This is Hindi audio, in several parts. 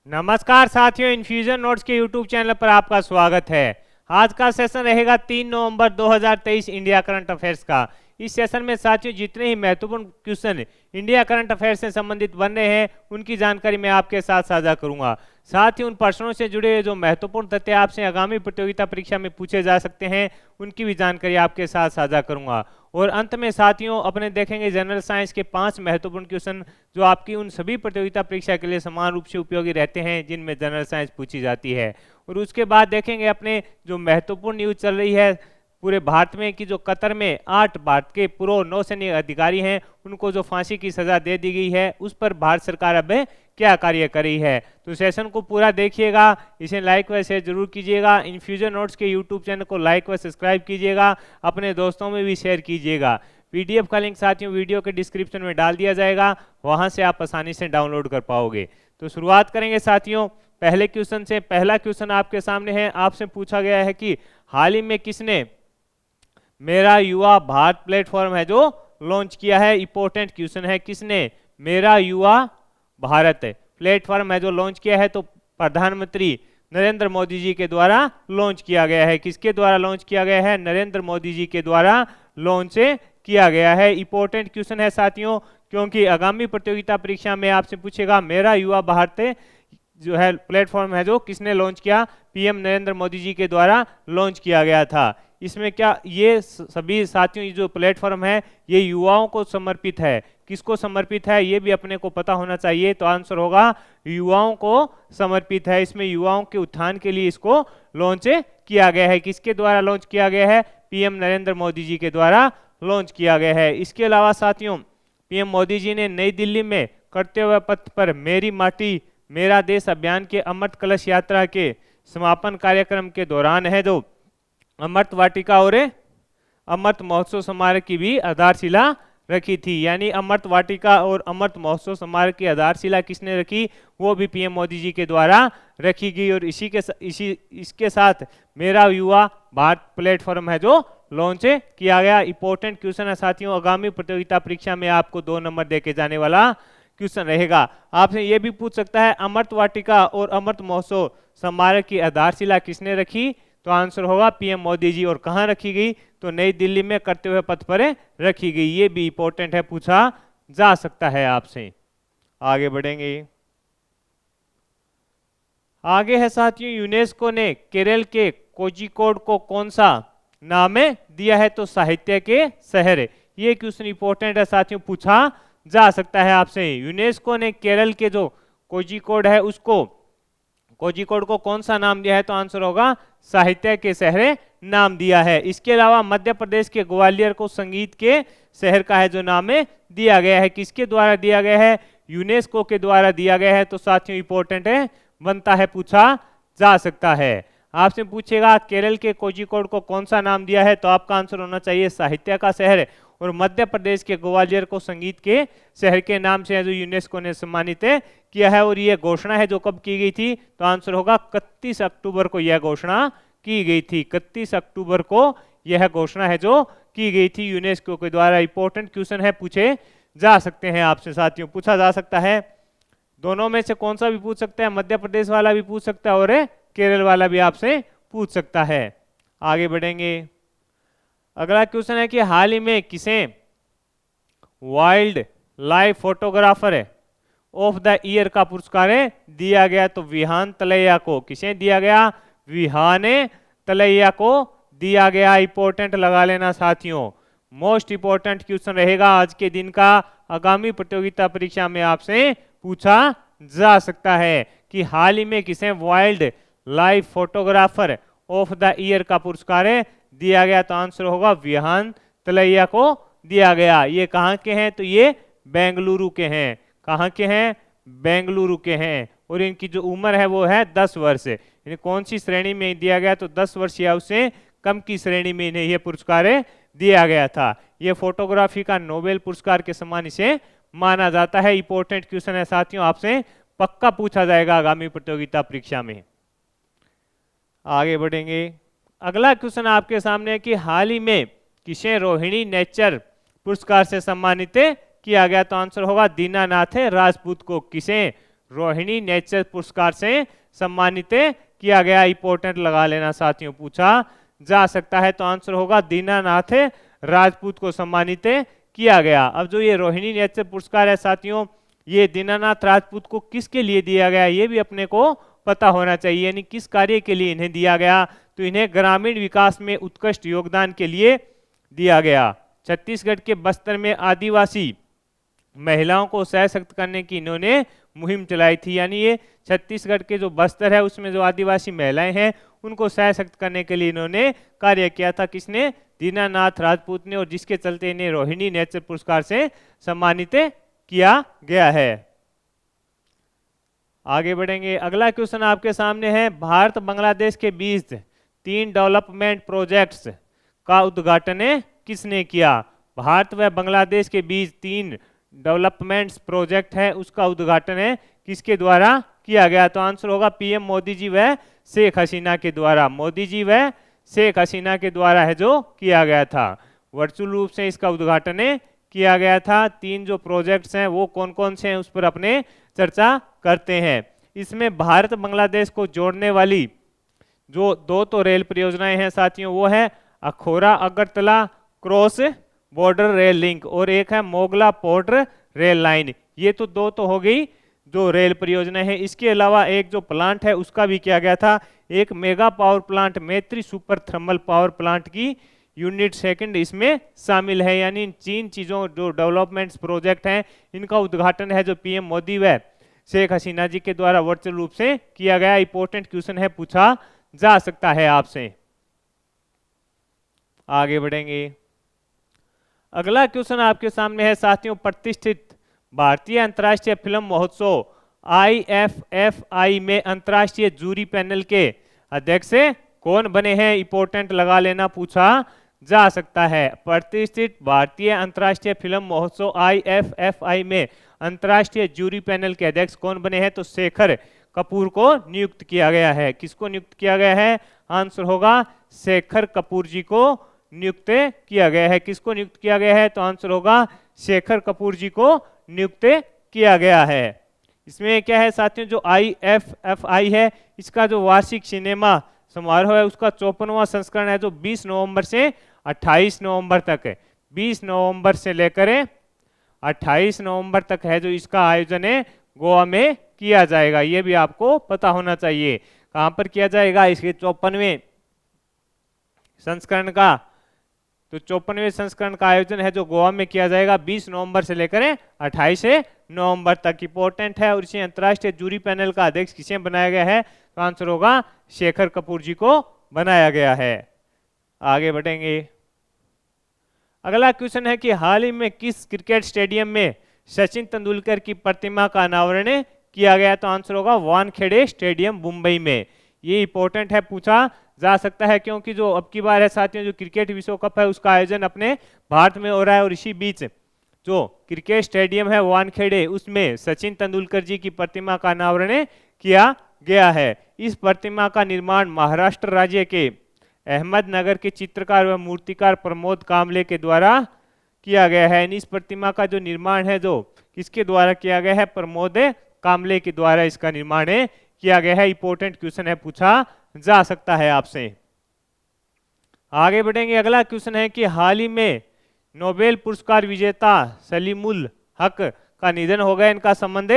नमस्कार साथियों, इन्फ्यूजन नोट्स के यूट्यूब चैनल पर आपका स्वागत है। आज का सेशन रहेगा 3 नवंबर 2023 इंडिया करंट अफेयर्स का। इस सेशन में साथियों जितने ही महत्वपूर्ण क्वेश्चन इंडिया करंट अफेयर्स से संबंधित बन रहे हैं उनकी जानकारी मैं आपके साथ साझा करूंगा। साथ ही उन प्रश्नों से जुड़े जो महत्वपूर्ण तथ्य आपसे आगामी प्रतियोगिता परीक्षा में पूछे जा सकते हैं उनकी भी जानकारी आपके साथ साझा करूंगा। और अंत में साथियों अपने देखेंगे जनरल साइंस के 5 महत्वपूर्ण क्वेश्चन जो आपकी उन सभी प्रतियोगिता परीक्षा के लिए समान रूप से उपयोगी रहते हैं जिनमें जनरल साइंस पूछी जाती है। और उसके बाद देखेंगे अपने जो महत्वपूर्ण न्यूज चल रही है पूरे भारत में कि जो कतर में 8 भारत के पूर्व नौसैनिक अधिकारी हैं उनको जो फांसी की सजा दे दी गई है उस पर भारत सरकार अब क्या कार्य कर रही है। तो सेशन को पूरा देखिएगा, इसे लाइक व शेयर जरूर कीजिएगा। इन्फ्यूजन नोट्स के यूट्यूब चैनल को लाइक व सब्सक्राइब कीजिएगा, अपने दोस्तों में भी शेयर कीजिएगा। पीडीएफ का लिंक साथियों वीडियो के डिस्क्रिप्शन में डाल दिया जाएगा, वहां से आप आसानी से डाउनलोड कर पाओगे। तो शुरुआत करेंगे साथियों पहले क्वेश्चन से। पहला क्वेश्चन आपके सामने है, आपसे पूछा गया है कि हाल ही में किसने मेरा युवा भारत प्लेटफॉर्म है जो लॉन्च किया है। इंपॉर्टेंट क्वेश्चन है, किसने मेरा युवा भारत प्लेटफॉर्म है जो लॉन्च किया है। तो प्रधानमंत्री नरेंद्र मोदी जी के द्वारा लॉन्च किया गया है। किसके द्वारा लॉन्च किया गया है? नरेंद्र मोदी जी के द्वारा लॉन्च किया गया है। इंपॉर्टेंट क्वेश्चन है साथियों, क्योंकि आगामी प्रतियोगिता परीक्षा में आपसे पूछेगा मेरा युवा भारत जो है प्लेटफॉर्म है जो किसने लॉन्च किया। पीएम नरेंद्र मोदी जी के द्वारा लॉन्च किया गया था। इसमें क्या ये सभी साथियों ये जो प्लेटफॉर्म है ये युवाओं को समर्पित है। किसको समर्पित है ये भी अपने को पता होना चाहिए। तो आंसर होगा युवाओं को समर्पित है। इसमें युवाओं के उत्थान के लिए इसको लॉन्च किया गया है। किसके द्वारा लॉन्च किया गया है? पीएम नरेंद्र मोदी जी के द्वारा लॉन्च किया गया है। इसके अलावा साथियों पीएम मोदी जी ने नई दिल्ली में करते हुए पथ पर मेरी माटी मेरा देश अभियान के अमृत कलश यात्रा के समापन कार्यक्रम के दौरान है जो अमृत वाटिका और अमृत महोत्सव स्मारक की भी आधारशिला रखी थी। यानी अमृत वाटिका और अमृत महोत्सव स्मारक की आधारशिला किसने रखी? वो भी पीएम मोदी जी के द्वारा रखी गई। और इसके साथ मेरा युवा भारत प्लेटफॉर्म है जो लॉन्च किया गया। इंपॉर्टेंट क्वेश्चन है साथियों, आगामी प्रतियोगिता परीक्षा में आपको 2 नंबर देके जाने वाला क्वेश्चन रहेगा। आपसे ये भी पूछ सकता है अमृत वाटिका और अमृत महोत्सव स्मारक की आधारशिला किसने रखी? तो आंसर होगा पीएम मोदी जी। और कहां रखी गई? तो नई दिल्ली में करते हुए पथ पर रखी गई। ये भी इंपॉर्टेंट है, पूछा जा सकता है आपसे। आगे बढ़ेंगे। आगे है साथियों, यूनेस्को ने केरल के कोझिकोड को कौन सा नाम दिया है? तो साहित्य के शहर। ये क्वेश्चन इंपॉर्टेंट है साथियों, पूछा जा सकता है आपसे। यूनेस्को ने केरल के जो कोझिकोड है उसको कोझिकोड को कौन सा नाम दिया है? तो आंसर होगा साहित्य के शहर नाम दिया है। इसके अलावा मध्य प्रदेश के ग्वालियर को संगीत के शहर का है जो नाम दिया गया है। किसके द्वारा दिया गया है? यूनेस्को के द्वारा दिया गया है। तो साथियों इंपॉर्टेंट है, बनता है, पूछा जा सकता है। आपसे पूछेगा केरल के कोझिकोड को कौन सा नाम दिया है? तो आपका आंसर होना चाहिए साहित्य का शहर। और मध्य प्रदेश के ग्वालियर को संगीत के शहर के नाम से जो यूनेस्को ने सम्मानित किया है। और यह घोषणा है जो कब की गई थी? तो आंसर होगा 31 अक्टूबर को यह घोषणा की गई थी। 31 अक्टूबर को यह घोषणा है जो की गई थी यूनेस्को के द्वारा। इंपॉर्टेंट क्वेश्चन है, पूछे जा सकते हैं आपसे साथियों, पूछा जा सकता है। दोनों में से कौन सा भी पूछ सकता है, मध्य प्रदेश वाला भी पूछ सकता है और केरल वाला भी आपसे पूछ सकता है। आगे बढ़ेंगे। अगला क्वेश्चन है कि हाल ही में किसे wild life photographer of the year का पुरस्कार दिया गया? तो विहान तलैया को। किसे दिया गया? विहान तलैया को दिया गया। इंपॉर्टेंट लगा लेना साथियों, मोस्ट इंपॉर्टेंट क्वेश्चन रहेगा आज के दिन का। आगामी प्रतियोगिता परीक्षा में आपसे पूछा जा सकता है कि हाल ही में किसे wild life photographer of the year का पुरस्कार दिया गया? तो आंसर होगा विहान तलैया को दिया गया। ये कहाँ के हैं? तो ये बेंगलुरु के हैं। कहाँ के हैं? बेंगलुरु के हैं। और इनकी जो उम्र है वो है 10 वर्ष। इन्हें कौन सी श्रेणी में दिया गया? तो 10 वर्ष या उससे कम की श्रेणी में इन्हें यह पुरस्कार दिया गया था। यह फोटोग्राफी का नोबेल पुरस्कार के समान इसे माना जाता है। इंपॉर्टेंट क्वेश्चन है साथियों, आपसे पक्का पूछा जाएगा आगामी प्रतियोगिता परीक्षा में। आगे बढ़ेंगे। अगला क्वेश्चन आपके सामने है कि हाल ही में किसे रोहिणी नेचर पुरस्कार से सम्मानित किया गया? तो आंसर होगा दीनानाथ राजपूत को। किसे रोहिणी नेचर पुरस्कार से सम्मानित किया गया? इंपॉर्टेंट लगा लेना साथियों, पूछा जा सकता है। तो आंसर होगा दीनानाथ राजपूत को सम्मानित किया गया। अब जो ये रोहिणी नेचर पुरस्कार है साथियों, ये दीनानाथ राजपूत को किसके लिए दिया गया, ये भी अपने को पता होना चाहिए, यानी किस कार्य के लिए इन्हें दिया गया। तो इन्हें ग्रामीण विकास में उत्कृष्ट योगदान के लिए दिया गया। छत्तीसगढ़ के बस्तर में आदिवासी महिलाओं को सशक्त करने की इन्होंने मुहिम चलाई थी, यानी ये छत्तीसगढ़ के जो बस्तर है उसमें जो आदिवासी महिलाएं हैं उनको सशक्त करने के लिए इन्होंने कार्य किया था। किसने? दीनानाथ राजपूत ने, और जिसके चलते इन्हें रोहिणी नेचर पुरस्कार से सम्मानित किया गया है। आगे बढ़ेंगे। अगला क्वेश्चन आपके सामने है, भारत बांग्लादेश के बीच 3 डेवलपमेंट प्रोजेक्ट्स का उद्घाटन किसने किया? भारत व बांग्लादेश के बीच 3 डेवलपमेंट्स प्रोजेक्ट है, उसका उद्घाटन है किसके द्वारा किया गया? तो आंसर होगा पीएम मोदी जी व शेख हसीना के द्वारा। मोदी जी व शेख हसीना के द्वारा है जो किया गया था। वर्चुअल रूप से इसका उद्घाटन किया गया था। 3 जो प्रोजेक्ट्स हैं वो कौन कौन से हैं उस पर अपने चर्चा करते हैं। इसमें भारत बांग्लादेश को जोड़ने वाली जो 2 तो रेल परियोजनाएं हैं साथियों, वो है Akhaura Agartala cross border rail link, और एक है मोगला पोर्ट रेल लाइन। ये तो 2 तो हो गई जो रेल परियोजना है। इसके अलावा एक जो प्लांट है उसका भी किया गया था, एक मेगा पावर प्लांट मैत्री सुपर थर्मल पावर प्लांट की यूनिट सेकंड इसमें शामिल है। यानी इन 3 चीजों जो डेवलपमेंट्स प्रोजेक्ट हैं इनका उद्घाटन है जो पीएम मोदी व शेख हसीना जी के द्वारा वर्चुअल रूप से किया गया। इंपॉर्टेंट क्वेश्चन है, पूछा जा सकता है आपसे। आगे बढ़ेंगे। अगला क्वेश्चन आपके सामने है साथियों, प्रतिष्ठित भारतीय अंतर्राष्ट्रीय फिल्म महोत्सव IFFI में अंतर्राष्ट्रीय जूरी पैनल के अध्यक्ष कौन बने हैं? इंपॉर्टेंट लगा लेना, पूछा जा सकता है। प्रतिष्ठित भारतीय अंतर्राष्ट्रीय फिल्म महोत्सव IFFI में अंतर्राष्ट्रीय जूरी पैनल के अध्यक्ष कौन बने हैं? तो शेखर कपूर को नियुक्त किया गया है। किसको नियुक्त किया गया है? आंसर होगा शेखर कपूर जी को नियुक्त किया गया है। किसको नियुक्त किया गया है? तो आंसर होगा शेखर कपूर जी को नियुक्त किया गया है। इसमें क्या है साथियों, जो IFFI है इसका जो वार्षिक सिनेमा समारोह है उसका 54वां संस्करण है जो 20 नवंबर से 28 नवंबर तक है। 20 नवंबर से लेकर 28 नवंबर तक है जो इसका आयोजन है गोवा में किया जाएगा। ये भी आपको पता होना चाहिए। कहां पर किया जाएगा? इसके 54वें संस्करण का, तो 54वें संस्करण का आयोजन है जो गोवा में किया जाएगा 20 नवंबर से लेकर 28 नवंबर तक। इंपॉर्टेंट है। और इसे अंतर्राष्ट्रीय जूरी पैनल का अध्यक्ष किसे बनाया गया है? तो आंसर होगा शेखर कपूर जी को बनाया गया है। आगे बढ़ेंगे। अगला क्वेश्चन है कि हाल ही में किस क्रिकेट स्टेडियम में सचिन तेंदुलकर की प्रतिमा का अनावरण किया गया? तो आंसर होगा वानखेड़े स्टेडियम मुंबई में। ये इंपॉर्टेंट है, पूछा जा सकता है, क्योंकि जो अब की बार है साथियों जो क्रिकेट विश्व कप है उसका आयोजन अपने भारत में हो रहा है, और इसी बीच जो क्रिकेट स्टेडियम है वानखेड़े उसमें सचिन तेंदुलकर जी की प्रतिमा का अनावरण किया गया है। इस प्रतिमा का निर्माण महाराष्ट्र राज्य के अहमदनगर के चित्रकार व मूर्तिकार प्रमोद कामले के द्वारा किया गया है। इस प्रतिमा का जो निर्माण है जो किसके द्वारा किया गया है? प्रमोद कामले के द्वारा इसका निर्माण किया गया है। इंपॉर्टेंट क्वेश्चन है, पूछा जा सकता है आपसे। आगे बढ़ेंगे। अगला क्वेश्चन है कि हाल ही में नोबेल पुरस्कार विजेता सलीमुल हक का निधन हो गया। इनका संबंध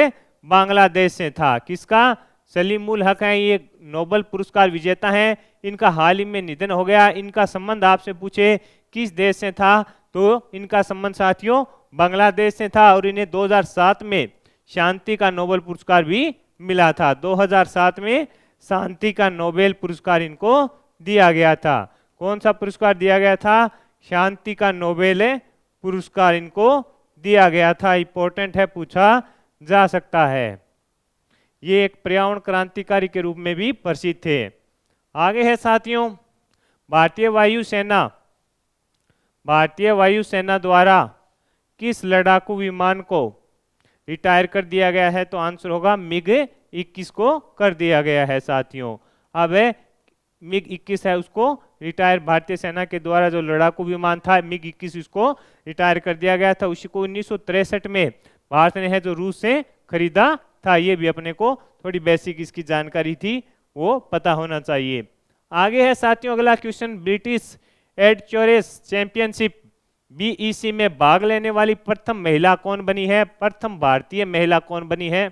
बांग्लादेश से था। किसका? सलीमुल हक है, ये नोबेल पुरस्कार विजेता हैं। इनका हाल ही में निधन हो गया। इनका संबंध आपसे पूछे किस देश से था, तो इनका संबंध साथियों बांग्लादेश से था, और इन्हें 2007 में शांति का नोबेल पुरस्कार भी मिला था। 2007 में शांति का नोबेल पुरस्कार इनको दिया गया था। कौन सा पुरस्कार दिया गया था? शांति का नोबेल पुरस्कार इनको दिया गया था। इंपॉर्टेंट है, पूछा जा सकता है। ये एक पर्यावरण क्रांतिकारी के रूप में भी प्रसिद्ध थे। आगे है साथियों, भारतीय वायुसेना द्वारा किस लड़ाकू विमान को रिटायर कर दिया गया है? तो आंसर होगा MiG-21 को कर दिया गया है साथियों। अब MiG-21 है उसको रिटायर, भारतीय सेना के द्वारा जो लड़ाकू विमान था MiG-21 उसको रिटायर कर दिया गया था। उसी को 1963 में भारत ने है जो रूस से खरीदा था, ये भी अपने को थोड़ी बेसिक इसकी जानकारी थी वो पता होना चाहिए। आगे है साथियों अगला क्वेश्चन, ब्रिटिश एडचोरेस चैंपियनशिप बीईसी में भाग लेने वाली प्रथम महिला कौन बनी है? प्रथम भारतीय महिला कौन बनी है?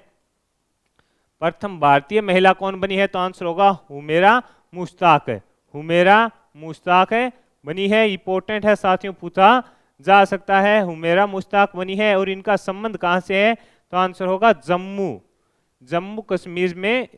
प्रथम भारतीय महिला कौन बनी है? तो आंसर होगा हुमेरा मुश्ताक। हुमेरा मुश्ताक है बनी है, इंपॉर्टेंट है साथियों, पूछा जा सकता है। हुमेरा मुश्ताक बनी है और इनका संबंध कहां से है? तो आंसर होगा जम्मू कश्मीर में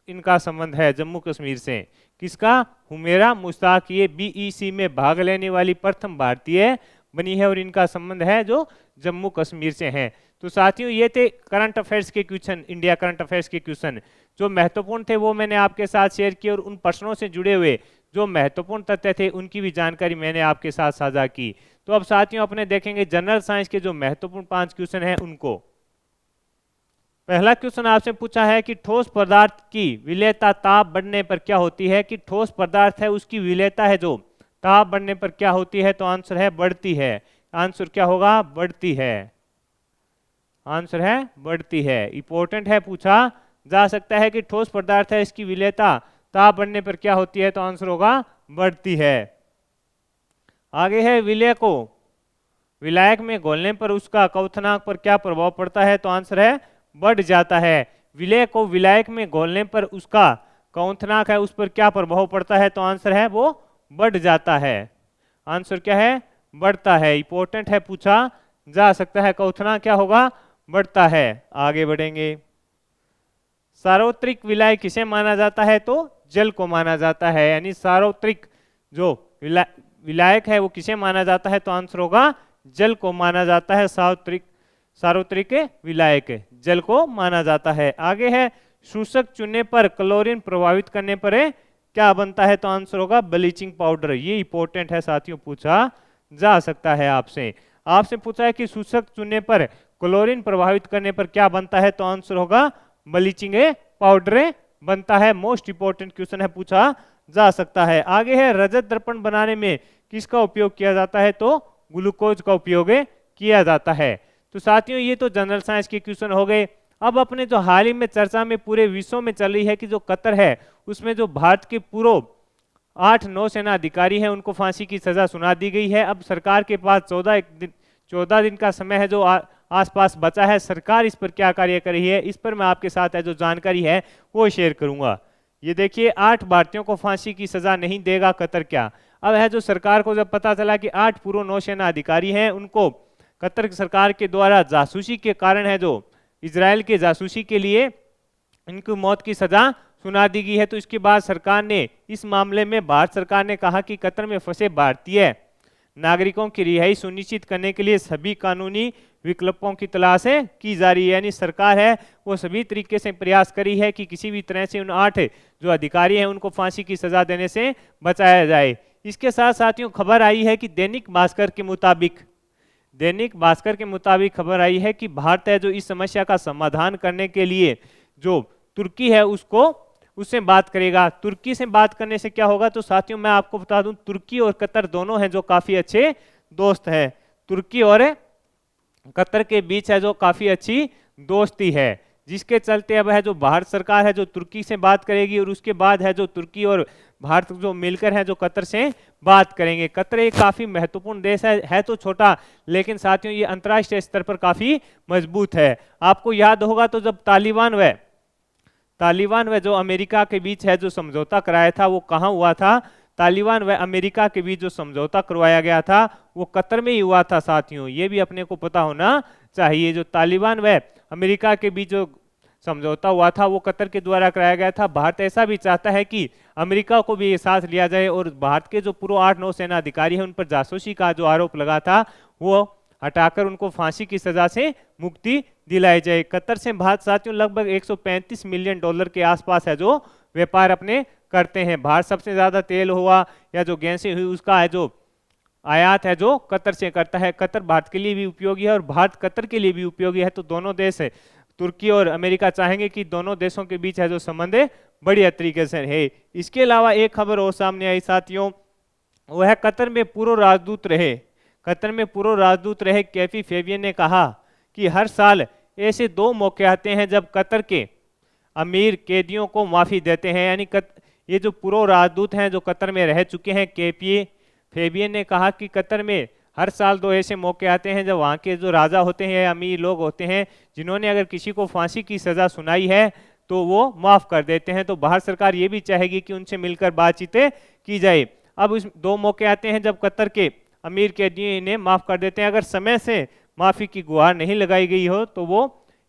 इनका संबंध है, जम्मू कश्मीर से। किसका? हुमेरा मुश्ताक, ये बीईसी में भाग लेने वाली प्रथम भारतीय बनी है और इनका संबंध है जो जम्मू कश्मीर से है। तो साथियों ये थे करंट अफेयर्स के क्वेश्चन, इंडिया करंट अफेयर्स के क्वेश्चन जो महत्वपूर्ण थे वो मैंने आपके साथ शेयर किए, और उन प्रश्नों से जुड़े हुए जो महत्वपूर्ण तथ्य थे उनकी भी जानकारी मैंने आपके साथ साझा की। तो अब साथियों अपने देखेंगे जनरल साइंस के जो महत्वपूर्ण 5 क्वेश्चन हैं उनको। पहला क्वेश्चन आपसे पूछा है कि ठोस पदार्थ की विलेयता ताप बढ़ने पर क्या होती है? कि ठोस पदार्थ है उसकी विलेयता है जो ताप बढ़ने पर क्या होती है? तो आंसर है बढ़ती है। आंसर क्या होगा? बढ़ती है। आंसर है बढ़ती है, इंपॉर्टेंट है, पूछा जा सकता है कि ठोस पदार्थ है इसकी विलेयता ताप बढ़ने पर क्या होती है? तो आंसर होगा बढ़ती है। आगे है विलेय को विलायक में घोलने पर उसका क्वथनांक पर क्या प्रभाव पड़ता है? तो आंसर है बढ़ जाता है। विलेय को विलायक में घोलने पर उसका क्वथनांक है उस पर क्या प्रभाव पड़ता है? तो आंसर है वो बढ़ जाता है। आंसर क्या है? बढ़ता है, इंपॉर्टेंट है, पूछा जा सकता है। क्वथनांक क्या होगा? बढ़ता है। आगे बढ़ेंगे, सार्वत्रिक विलाय किसे माना जाता है? तो जल को माना जाता है, यानी सार्वत्रिक जो विलायक है वो किसे माना जाता है? तो आंसर होगा जल को माना जाता है। सार्वत्रिक विलायक जल को माना जाता है। आगे है शोषक चुनने पर क्लोरीन प्रभावित करने पर क्या बनता है? तो आंसर होगा ब्लीचिंग पाउडर। ये इंपॉर्टेंट है साथियों, पूछा जा सकता है आपसे। आपसे पूछा है कि शोषक चुनने पर क्लोरीन प्रभावित करने पर क्या बनता है? तो आंसर होगा ब्लीचिंग पाउडर बनता है। मोस्ट इंपॉर्टेंट क्वेश्चन है, पूछा जा सकता है। आगे है रजत दर्पण बनाने में किसका उपयोग किया जाता है? तो ग्लूकोज का उपयोग किया जाता है। तो साथियों ये तो जनरल साइंस के क्वेश्चन हो गए। अब अपने जो हाल ही में चर्चा में पूरे विश्व में चल रही है कि जो कतर है उसमें जो भारत के पूर्व 8 नौसेना अधिकारी हैं उनको फांसी की सजा सुना दी गई है। अब सरकार के पास 14 दिन का समय है जो आसपास बचा है। सरकार इस पर क्या कार्य कर रही है, इस पर मैं आपके साथ है जो जानकारी है वो शेयर करूंगा। ये देखिए 8 भारतीयों को फांसी की सजा नहीं देगा कतर, क्या अब है जो सरकार को जब पता चला कि 8 पूर्व नौसेना अधिकारी हैं उनको कतर सरकार के द्वारा जासूसी के कारण है जो इजराइल के जासूसी के लिए इनकी मौत की सजा सुना दी गई है। तो इसके बाद सरकार ने इस मामले में भारत सरकार ने कहा कि कतर में फंसे भारतीय नागरिकों की रिहाई सुनिश्चित करने के लिए सभी कानूनी विकल्पों की तलाश की जा रही है। यानी सरकार है वो सभी तरीके से प्रयास करी है कि किसी भी तरह से उन 8 जो अधिकारी हैं उनको फांसी की सजा देने से बचाया जाए। इसके साथ साथियों खबर आई है कि दैनिक भास्कर के मुताबिक खबर आई है कि भारत है जो इस समस्या का समाधान करने के लिए जो तुर्की है उससे बात करेगा। तुर्की से बात करने से क्या होगा? तो साथियों मैं आपको बता दूं तुर्की और कतर दोनों हैं जो काफी अच्छे दोस्त हैं। तुर्की और कतर के बीच है जो काफी अच्छी दोस्ती है, जिसके चलते अब है जो भारत सरकार है जो तुर्की से बात करेगी और उसके बाद है जो तुर्की और भारत जो मिलकर है जो कतर से बात करेंगे। कतर एक काफी महत्वपूर्ण देश है तो छोटा, लेकिन साथियों ये अंतर्राष्ट्रीय स्तर पर काफी मजबूत है। आपको याद होगा तो जब तालिबान व जो अमेरिका के बीच है जो समझौता कराया था वो कहाँ हुआ था? तालिबान व अमेरिका के बीच जो समझौता करवाया गया था वो कतर में ही हुआ था साथियों, ये भी अपने को पता होना चाहिए। जो तालिबान व अमेरिका के बीच जो समझौता हुआ था वो कतर के द्वारा कराया गया था। भारत ऐसा भी चाहता है कि अमेरिका को भी साथ लिया जाए और भारत के जो पूर्व 8 नौसेना अधिकारी हैं उन पर जासूसी का जो आरोप लगा था वो हटाकर उनको फांसी की सजा से मुक्ति दिलाई जाए। कतर से भारत साथियों लगभग 135 मिलियन डॉलर के आसपास है जो व्यापार अपने करते हैं। भारत सबसे ज्यादा तेल हुआ या जो गैसें हुई उसका है जो आयात है जो कतर से करता है। कतर भारत के लिए भी उपयोगी है और भारत कतर के लिए भी उपयोगी है। तो दोनों देश है तुर्की और अमेरिका चाहेंगे कि दोनों देशों के बीच है जो संबंध बढ़िया तरीके से है। इसके अलावा एक खबर और सामने आई साथियों, वो है कतर में पूर्व राजदूत रहे कैफी फेबियन ने कहा कि हर साल ऐसे 2 मौके आते हैं जब कतर के अमीर कैदियों को माफ़ी देते हैं। यानी ये जो पूर्व राजदूत हैं जो कतर में रह चुके हैं, केपीए फेबियन ने कहा कि कतर में हर साल 2 ऐसे मौके आते हैं जब वहाँ के जो राजा होते हैं, अमीर लोग होते हैं, जिन्होंने अगर किसी को फांसी की सज़ा सुनाई है तो वो माफ़ कर देते हैं। तो भारत सरकार ये भी चाहेगी कि उनसे मिलकर बातचीतें की जाए। अब इस 2 मौके आते हैं जब कतर के अमीर कैदियों इन्हें माफ़ कर देते हैं। अगर समय से माफ़ी की गुहार नहीं लगाई गई हो तो वो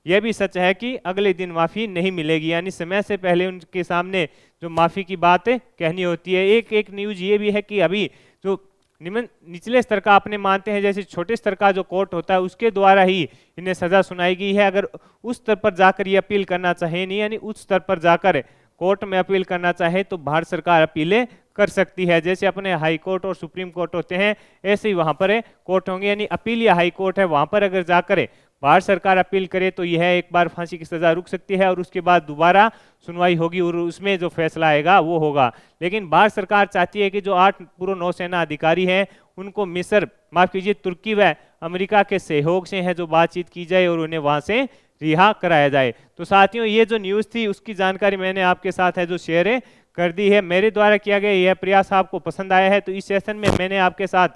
यह भी सच है कि अगले दिन माफ़ी नहीं मिलेगी, यानी समय से पहले उनके सामने जो माफ़ी की बात कहनी होती है। एक न्यूज़ ये भी है कि अभी जो निचले स्तर का आपने मानते हैं, जैसे छोटे स्तर का जो कोर्ट होता है उसके द्वारा ही इन्हें सज़ा सुनाई गई है। अगर उस स्तर पर जाकर ये अपील करना चाहे नहीं, यानी उस स्तर पर जाकर कोर्ट में अपील करना चाहे तो भारत सरकार अपीलें कर सकती है। जैसे अपने हाई कोर्ट और सुप्रीम कोर्ट होते हैं ऐसे ही वहाँ पर कोर्ट होंगे, यानी अपील या हाई कोर्ट है वहाँ पर अगर जाकर भारत सरकार अपील करे तो यह एक बार फांसी की सज़ा रुक सकती है और उसके बाद दोबारा सुनवाई होगी और उसमें जो फैसला आएगा वो होगा। लेकिन भारत सरकार चाहती है कि जो 8 पूर्व नौसेना अधिकारी हैं उनको मिस्र, माफ़ कीजिए तुर्की व अमेरिका के सहयोग से है जो बातचीत की जाए और उन्हें वहाँ से रिहा कराया जाए। तो साथियों, ये जो न्यूज़ थी उसकी जानकारी मैंने आपके साथ है जो शेयर कर दी है। मेरे द्वारा किया गया यह प्रयास आपको पसंद आया है तो इस सेशन में मैंने आपके साथ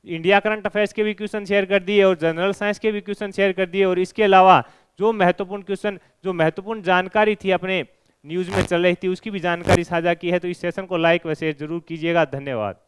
इंडिया करंट अफेयर्स के भी क्वेश्चन शेयर कर दिए और जनरल साइंस के भी क्वेश्चन शेयर कर दिए, और इसके अलावा जो महत्वपूर्ण क्वेश्चन, जो महत्वपूर्ण जानकारी थी अपने न्यूज़ में चल रही थी उसकी भी जानकारी साझा की है। तो इस सेशन को लाइक व शेयर जरूर कीजिएगा। धन्यवाद।